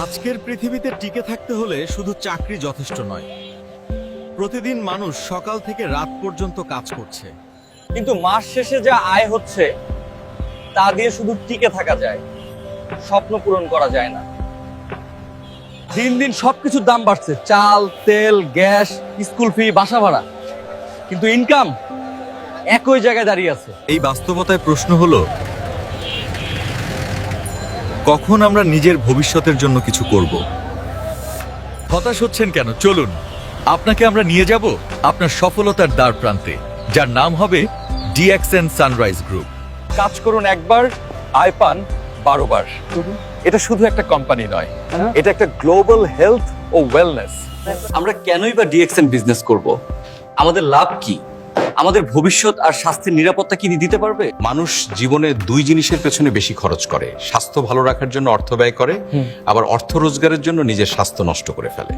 আজকের পৃথিবীতে টিকে থাকতে হলে শুধু চাকরি যথেষ্ট নয়। প্রতিদিন মানুষ সকাল থেকে রাত পর্যন্ত কাজ করছে, কিন্তু মাস শেষে যা আয় হচ্ছে তা দিয়ে শুধু টিকে থাকা যায়, স্বপ্ন পূরণ করা যায় না। দিন দিন সবকিছুর দাম বাড়ছে, চাল, তেল, গ্যাস, স্কুল ফি, বাসা ভাড়া, কিন্তু ইনকাম একই জায়গায় দাঁড়িয়ে আছে। এই বাস্তবতায় প্রশ্ন হলো, কখন আমরা নিজের ভবিষ্যতের জন্য কিছু করব? হতাশ হচ্ছেন কেন? চলুন আপনাকে আমরা নিয়ে যাব আপনার সফলতার দ্বার প্রান্তে, যার নাম হবে ডিএক্সএন সানরাইজ গ্রুপ। কাজ করুন একবার, আয় পান 12 বার। এটা শুধু একটা কোম্পানি নয়, এটা একটা গ্লোবাল হেলথ ও ওয়েলনেস। আমরা কেনই বা ডিএক্সএন বিজনেস করব? আমাদের লাভ কি? আমাদের ভবিষ্যৎ আর স্বাস্থ্যের নিরাপত্তা কি দিতে পারবে? মানুষ জীবনে দুই জিনিসের পেছনে বেশি খরচ করে, স্বাস্থ্য ভালো রাখার জন্য অর্থ ব্যয় করে, আবার অর্থ রোজগারের জন্য নিজের স্বাস্থ্য নষ্ট করে ফেলে।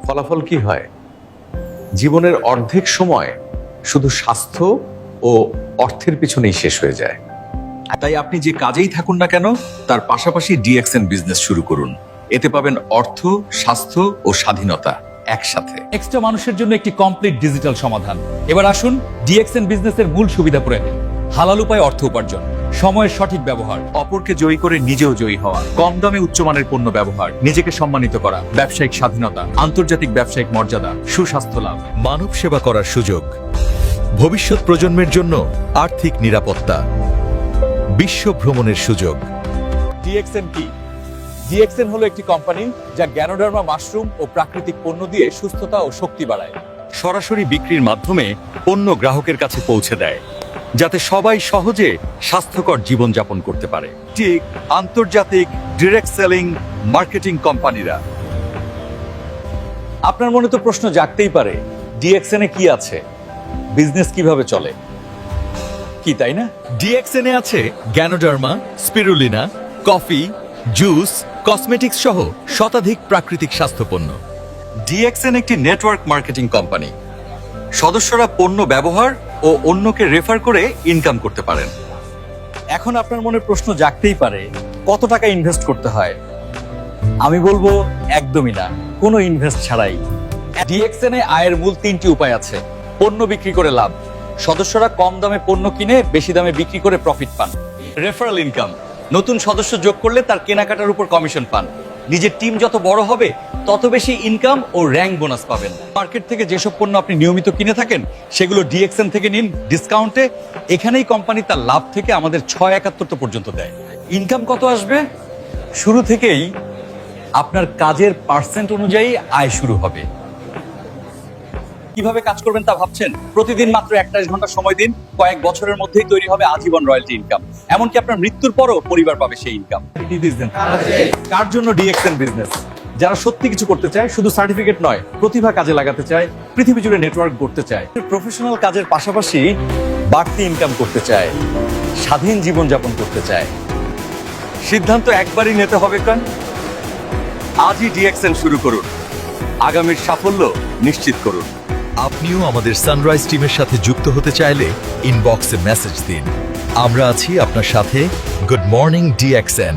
ফলাফল কি হয়? জীবনের অর্ধেক সময় শুধু স্বাস্থ্য ও অর্থের পিছনেই শেষ হয়ে যায়। তাই আপনি যে কাজেই থাকুন না কেন, তার পাশাপাশি ডিএক্সএন বিজনেস শুরু করুন। এতে পাবেন অর্থ, স্বাস্থ্য ও স্বাধীনতা একসাথে। এক্সট্রা মানুষের জন্য একটি কমপ্লিট ডিজিটাল সমাধান। এবার আসুন ডিএক্সএন বিজনেসের মূল সুবিধা পড়ে নিন। হালাল উপায় অর্থ উপার্জন, সময়ের সঠিক ব্যবহার, অপরকে জয়ী করে নিজেও জয়ী হওয়া, কম দামে উচ্চমানের পণ্য ব্যবহার, নিজেকে সম্মানিত করা, ব্যবসায়িক স্বাধীনতা, আন্তর্জাতিক ব্যবসায়িক মর্যাদা, সুস্বাস্থ্য লাভ, মানব সেবা করার সুযোগ, ভবিষ্যৎ প্রজন্মের জন্য আর্থিক নিরাপত্তা, বিশ্ব ভ্রমণের সুযোগ। ডিএক্সএন কি? ডিএক্সএন হলো একটি কোম্পানি যা গ্যানোডার্মা মাশরুম ও প্রাকৃতিক পণ্য দিয়ে সুস্থতা ও শক্তি বাড়ায়। সরাসরি বিক্রির মাধ্যমে পণ্য গ্রাহকের কাছে পৌঁছে দেয়, যাতে সবাই সহজে স্বাস্থ্যকর জীবনযাপন করতে পারে। ঠিক আন্তর্জাতিক ডিরেক্ট সেলিং মার্কেটিং কোম্পানিরা। আপনার মনে তো প্রশ্ন জাগতেই পারে, ডিএক্সএন এ কি আছে, বিজনেস কিভাবে চলে, কি তাই না? ডিএক্সএন এ আছে Ganoderma, spirulina, coffee, juice, cosmetics সহ শতাধিক প্রাকৃতিক স্বাস্থ্যপণ্য। ডিএক্সএন একটি নেটওয়ার্ক মার্কেটিং কোম্পানি। সদস্যরা পণ্য ব্যবহার ও অন্যকে রেফার করে ইনকাম করতে পারেন। এখন আপনার মনে প্রশ্ন জাগতেই পারে, কত টাকা ইনভেস্ট করতে হয়? আমি বলবো একদমই না, কোনো ইনভেস্ট ছাড়াই। ডিএক্সএন এ আয়ের মূল 3টি উপায় আছে। পণ্য বিক্রি করে লাভ, সদস্যরা কম দামে পণ্য কিনে বেশি দামে বিক্রি করে প্রফিট পান। রেফারেল ইনকাম, নতুন সদস্য যোগ করলে তার কেনাকাটার উপর কমিশন পান। নিজের টিম যত বড় হবে তত বেশি ইনকাম ও র্যাঙ্ক বোনাস পাবেন। মার্কেট থেকে যেসব পণ্য আপনি নিয়মিত কিনে থাকেন সেগুলো ডিএক্সএন থেকে নিন ডিসকাউন্টে। এখানেই কোম্পানি তার লাভ থেকে আমাদের 6/71 পর্যন্ত দেয়। ইনকাম কত আসবে? শুরু থেকেই আপনার কাজের পার্সেন্ট অনুযায়ী আয় শুরু হবে। কিভাবে কাজ করবেন তা ভাবছেন? প্রতিদিন মাত্র 28 ঘন্টা সময় দিন, কয়েক বছরের মধ্যেই তৈরি হবে আজীবন রয়্যালটি ইনকাম। এমনকি আপনার মৃত্যুর পরও পরিবার পাবে সেই ইনকাম। কার জন্য ডিএক্সএন বিজনেস? যারা সত্যি কিছু করতে চায়, শুধু সার্টিফিকেট নয়, প্রতিভা কাজে লাগাতে চায়, পৃথিবী জুড়ে নেটওয়ার্ক গড়তে চায়, প্রফেশনাল কাজের পাশাপাশি বাড়তি ইনকাম করতে চায়, স্বাধীন জীবনযাপন করতে চায়। সিদ্ধান্ত একবারই নিতে হবে, কারণ আজই ডিএক্সএন শুরু করুন, আগামীর সাফল্য নিশ্চিত করুন। আপনিও আমাদের সানরাইজ টিমের সাথে যুক্ত হতে চাইলে ইনবক্সে মেসেজ দিন। আমরা আছি আপনার সাথে। Good morning DXN.